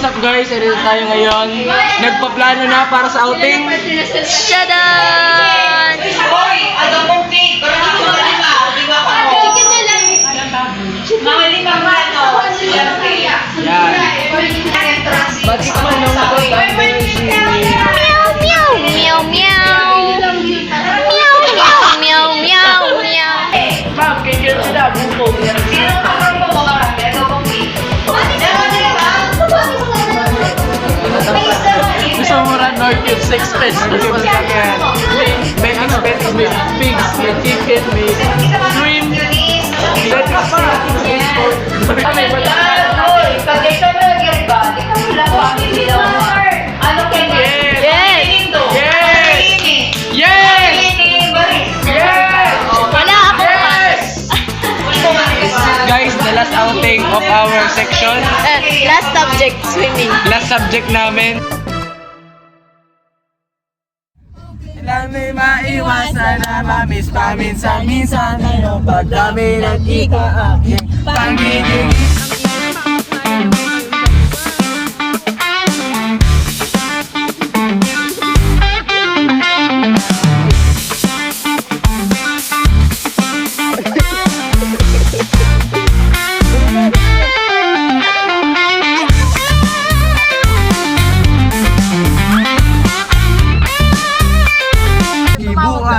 what's up guys? Andito tayo ngayon. Nagpaplano na para sa outing. Tadaan! Hoy! Ano mong cake? Pero ako lima. Di ba ako? Chicken na lang. Mga lima ano? Yan. Bakit ka man nung napapagay si... Meow, meow, meow, meow. Meow, meow, meow, meow, meow. Ma'am, kikil sila. Bumpo. Sino ka pa mo mga ano mong cake? Gusto mo rin North Cube 6 pesos. May expenses, may pigs, may chicken, may shrimp. Let's pa. May Kagay ka na nagyan ba? Di ka wala family daw. Ano kayo? Yes! Yes! Yes! Wala ako pa. Guys, the last outing of our section. Last subject, swimming. Last subject namin. Kailan may maiwasan na mamiss paminsan-minsan. Pag kami nag-ika-aking pangiging.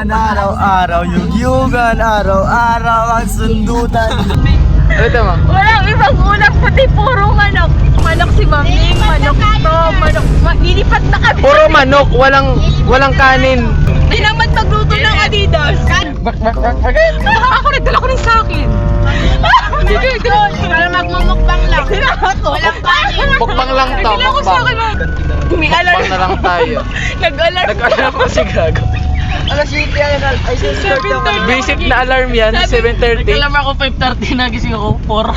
Araw-araw, yugyugan, araw-araw ang sundutan. Ano tama? Walang ibang ulam, pati puro manok. Manok si Maming, manok to, manok. Lilipat na kami. Puro manok, walang kanin. Hindi naman magluto ng Adidas. Bak. Ako nagdala ko rin sa akin. Para magmumukbang lang. Walang kanin. Mukbang lang to, Nagdala ko sa akin. Umialar. Mukbang na lang tayo. Nag-alarm. Nag-alarm pa si Gago. Alas 7 yan. Ay, 7:30. Basic na alarm yan, 7:30. Alam ako 5:30 nagising ako 4.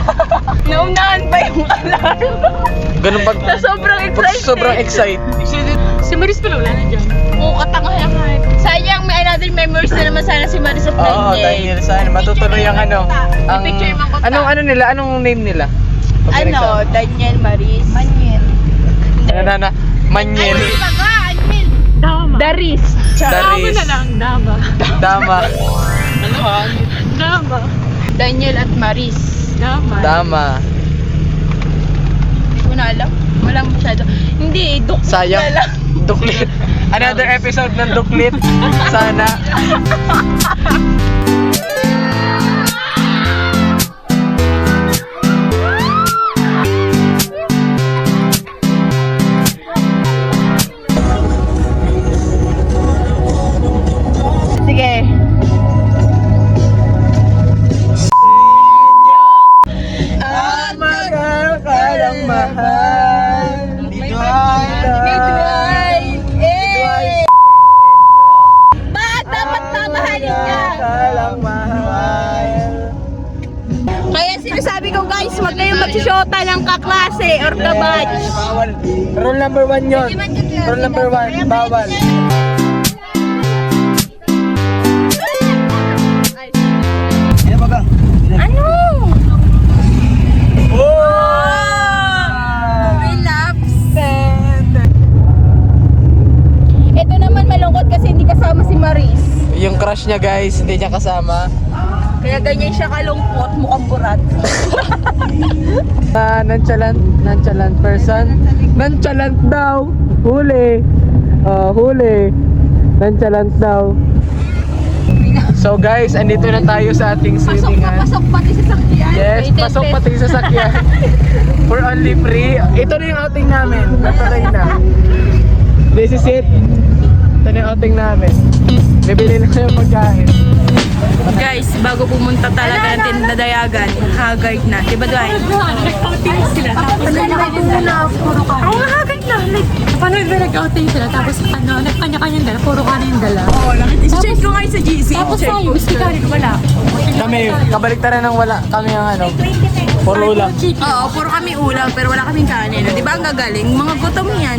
Naunahan ba yung alarm? Ganun ba? Na sobrang excited. Sobrang excited. Si Maris pala wala na dyan. Oo, katanga kahit. Sayang, may another memories na naman sana si Maris of Oo, dahil sana matutuloy ang ano. Ang, Picture mo ko anong name nila? Ano, Daniel Maris. Maniel. Ano na? Manyel. Dama. Daris. Dama na lang, Dama. Dama. Ano ha? Dama. Daniel at Maris. Dama. Dama. Hindi ko na alam. Walang masyado. Hindi, duklit Sayang. na lang. Duklit. Another episode ng Duklit. Sana. Sige. Mahal ka lang mahal. Dito ay Bakit dapat mamahalin ka? lang mahal. Kaya sinasabi ko guys, wag kayong magsusyota ng kaklase or kabatch. Bawal. Rule number 1 yun. Rule number 1, bawal. Ano? Oh! Relapsed. Ito naman malungkot kasi hindi kasama si Maris. Yung crush niya guys, hindi niya kasama. Kaya ganyan siya kalungkot, mukhang burat. Nonchalant person. Nonchalant daw. Huli. Huli. Nonchalant daw. So guys, andito na tayo sa ating swimming. Pasok pati sa sakyan. Yes, pasok pati sa sakyan. For only free. Ito na yung outing namin. Natuloy na. This is it. Ito na yung outing namin. Bibili na yung pagkain. Guys, bago pumunta talaga ng Tindadayagan, haggard na. Diba Dwayne? Nag-outing sila. Tapos Oo, haggard na. Like, paano ba nag-outing sila? Tapos ano, nagkanya-kanyang dala. Puro kanin dala. oo, check ko kayo sa GC. Tapos tayo, sticker wala. Kami, kabaliktaran ng wala. Kami ang ano, puro ulam. Oo, puro kami ulam, pero wala kaming kanin. Di ba ang gagaling? Mga gutom yan.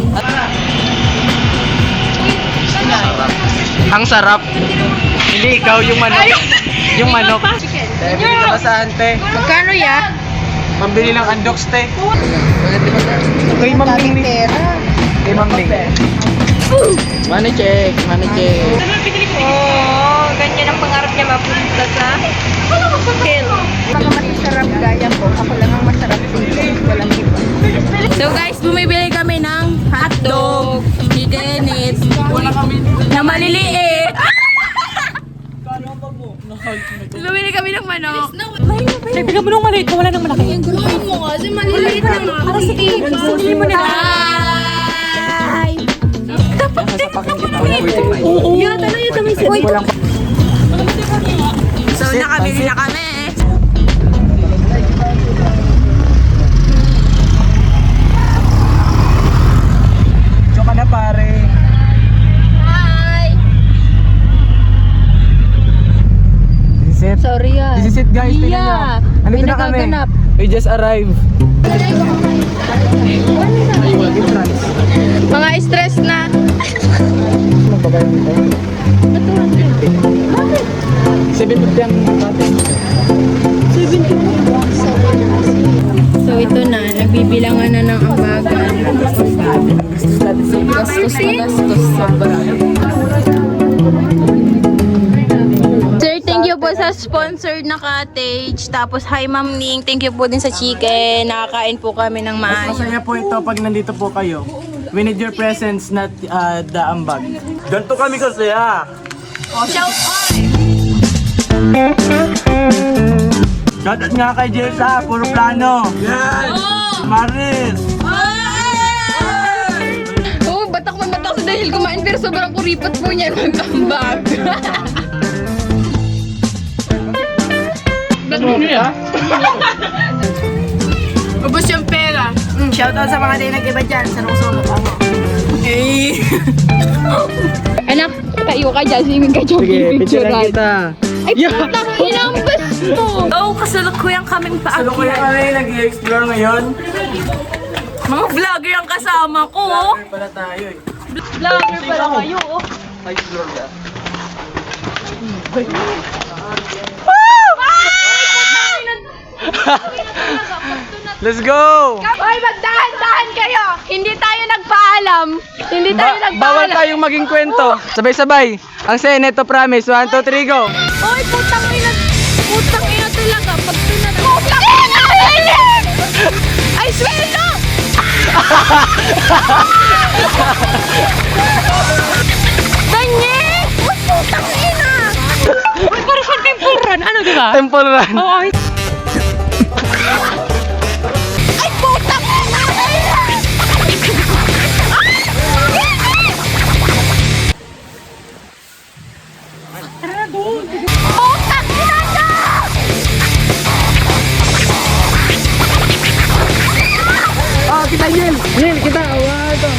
Ang sarap. Hindi ikaw yung manok. Yung manok. Bibili ka ba sa ante? Magkano ya? Pambili lang undox te. Kay Ma'am Ning. Kay Ma'am Ning. Money check, money check. Oh, ganyan ang pangarap niya mapunta sa Hill. Mga masarap gaya ko. Ako lang ang masarap dito. Walang iba. So guys, bumibili kami ng hotdog, chicken na maliliit. Bumili kami ng manok. Ay, bigyan mo nung maliit, wala nang malaki. Guruin mo kasi maliliit lang ako. Para sa iba. Hindi mo nila. Bye! Oo. Yan, ano yun? May set. So, nakabili na kami. Joke na pare. Hi! This is it. Sorry ah. This is it guys, tingnan nyo. Andito na kami. We just arrived. Mga stress na. Magbabayad dito. 750 ang natin. So, ito na. Nagbibilangan na ng ambagan. Gastos na gastos. Sobra. Sir, thank you po sa sponsored na cottage. Tapos, hi Ma'am Ning. Thank you po din sa chicken. Nakakain po kami ng Mas maayos. masaya po ito pag nandito po kayo. We need your presence, not the ambag. Ganto kami kasaya. Shout out! Shoutout nga kay Jelsa, puro plano. Yan! Maris! Oo, batak man batak sa dahil kumain pero sobrang kuripat po niya mag-ambag. Ubus yung pera. Shoutout sa mga day nag-iba dyan. Sa nung ako. Eh. Anak, tayo ka dyan. Swimming ka dyan. Sige, picturean kita. Ay, putang inang basto. Oo, kasalukuyang kaming Ano kaya paakyat. kami nag-i-explore ngayon? Mga vlogger ang kasama ko. Vlogger pala tayo eh. Vlogger pala kayo. Explore ka. Let's go! Hoy, magdahan-dahan kayo. Hindi tayo nagpaalam. Hindi tayo nagpaalam. Bawal tayong maging kwento. Sabay-sabay. Ang Seneto promise. 1, 2, 3, go! Hoy, putang ina. Putang ina talaga. Pag pinag... Putang ina! Ay, sweldo! Danye! Uy, putang ina! Uy, para siyang temple run. Ano, di ba? Temple run. Oo, ay. Ay, putang ina! Putang ina na! Oh, kita Yel! Yel, kita! Wow, ito!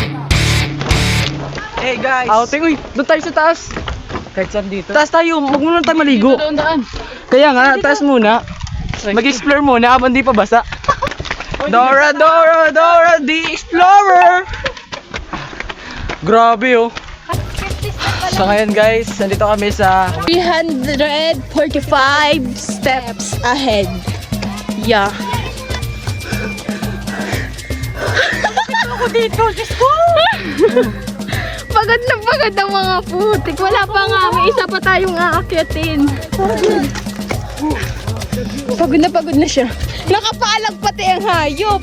Hey guys! Outing, uy! Doon tayo sa taas! Kahit saan dito? Taas tayo! Huwag muna tayo maligo! Daan. Kaya nga, taas muna! Mag-explore muna habang di pa basa! Dora, Dora, Dora the Explorer! Grabe oh! So ngayon guys, nandito kami sa 345 steps ahead. Yeah. Ako dito, Diyos ko. Pagod na pagod ang mga putik. Wala pa nga, may isa pa tayong aakyatin. Pagod na siya. Nakapaalag pati ang hayop.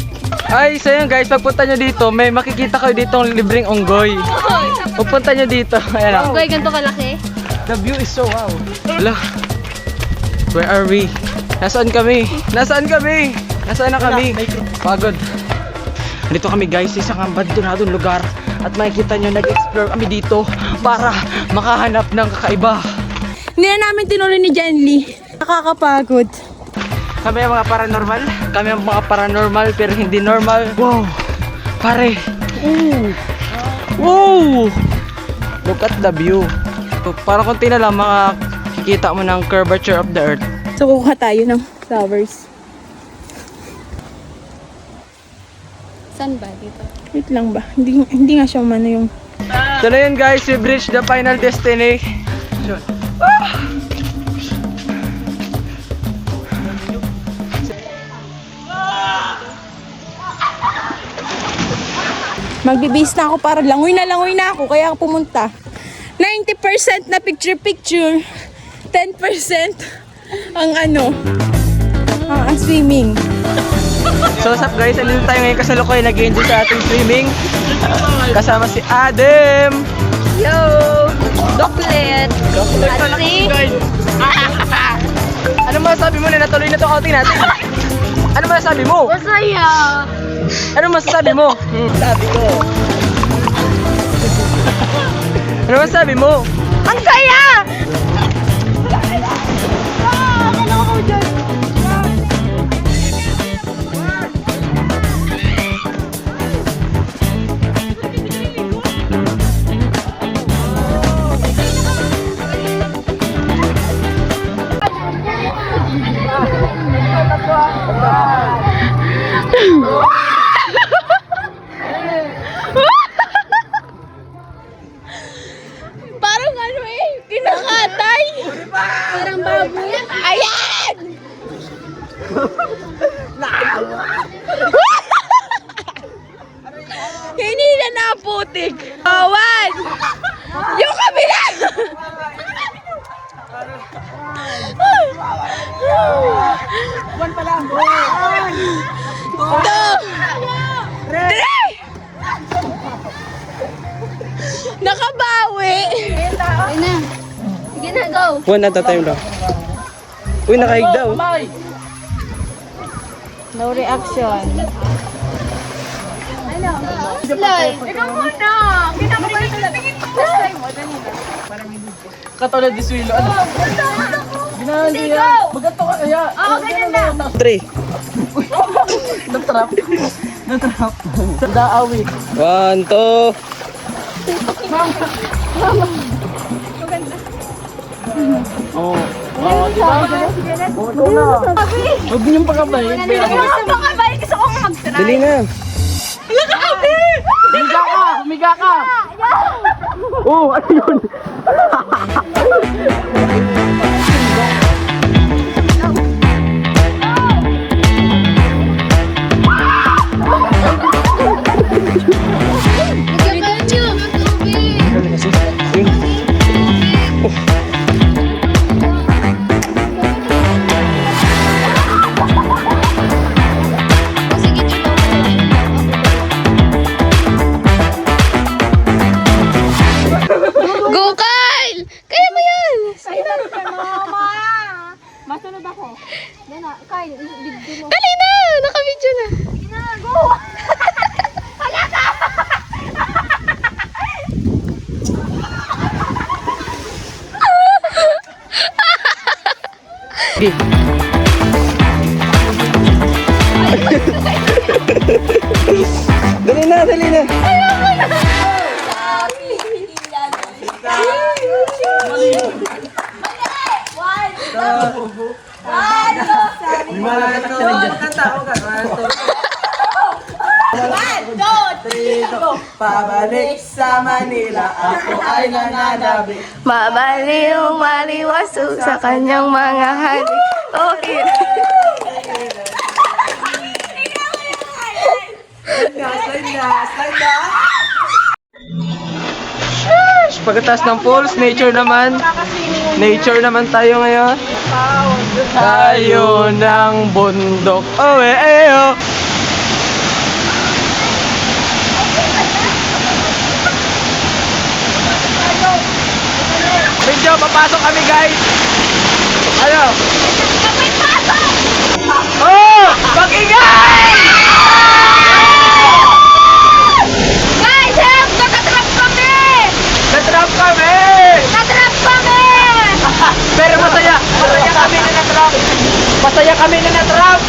Ay, so yun guys, pagpunta nyo dito, may makikita kayo dito ang libreng unggoy. Pagpunta nyo dito, ayan o. Unggoy, ganito kalaki. The view is so wow. Wala. Where are we? Nasaan kami? Nasaan kami? Nasaan na kami? Pagod. Dito kami guys, sa isang abandonadong lugar. At makikita nyo, nag-explore kami dito para makahanap ng kakaiba. Hindi na namin tinuloy ni Jenly. Nakakapagod. Kami ang mga paranormal. Kami ang mga paranormal pero hindi normal. Wow! Pare! Wow! Look at the view. Parang konti na lang makikita mo ng curvature of the earth. So, kukuha tayo ng flowers. Saan ba dito? Wait lang ba? Hindi nga siya umano yung... So na yun guys, we've reached the final destination. Magbibis na ako para langoy na ako. Kaya ako pumunta. 90% na picture-picture. 10% ang ang swimming. So what's up guys, alito tayo ngayon kasalukuyan nag-enjoy sa ating swimming. Kasama si Adam. Yo! Doklet! At si... Ano masasabi mo na natuloy na itong outing natin? Ano masasabi mo? Masaya! Ano masasabi mo? Sabi ko. Ano masasabi mo? Ang saya! Parang kinakatay. Parang baboy. Ayan! Hindi na naputik. Awan! Yung kabila! Buwan pa lang. Three! Nakabawi! Sige na, go! One at a time lang. Uy, nakaig daw. No reaction. Ikaw muna! Kinakabalik ko lang. Last time mo, dali na. Katulad ni Swilo. Ano? Ginahali Sige, yan. go! Magato ka kaya. Oo, ganyan na. 3. Natrap. Natrap. Daawi. 1, 2. Oh. Oh, diba? Oh, ikaw na. Huwag niyong pakabay. Gusto ko mag-try. Dali na. Humiga ka! Humiga ka! Oh, ano yun? Go, Kyle! Kaya mo yan! Masunod ako. Yan na, Kyle, video mo. Dali na! Naka-video na. Ginago! Dali na, dali na. Pabalik sa Manila, ako ay nananabi. Mabaliw, maliwaso sa kanyang mga halik. Okay. Pagkatas ng falls, nature naman. Nature naman tayo ngayon. Tayo ng bundok. Oh, oh. Medyo, papasok kami guys. Ano? Oh! Mag-ingay! Guys, help! Nakatrap kami! Natrap kami! Natrap kami! Pero masaya. Masaya kami na natrap. Masaya kami na natrap.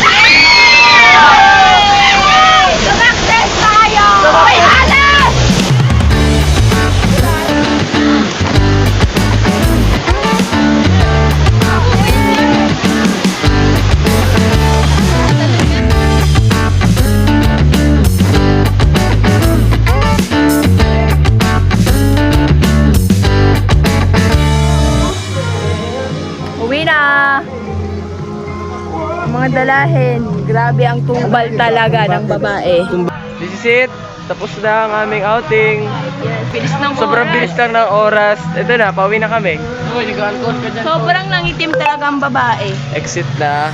Sumakses tayo! Sumakses! May halas! Uwi na! Ang mga dalahin, grabe ang tumbal talaga ng babae. This is it. Tapos na ang aming outing. Bilis ng Sobrang bilis lang ng oras. Ito na, pauwi na kami. Sobrang nangitim talaga ang babae. Exit na.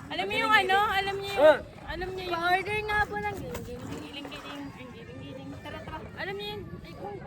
Alam niyo yung ano? Alam niyo yung... Alam niyo yung... Pa-order nga po ng Giling-giling. Giling-giling. Tara, tara. Alam niyo yun? Ay, kung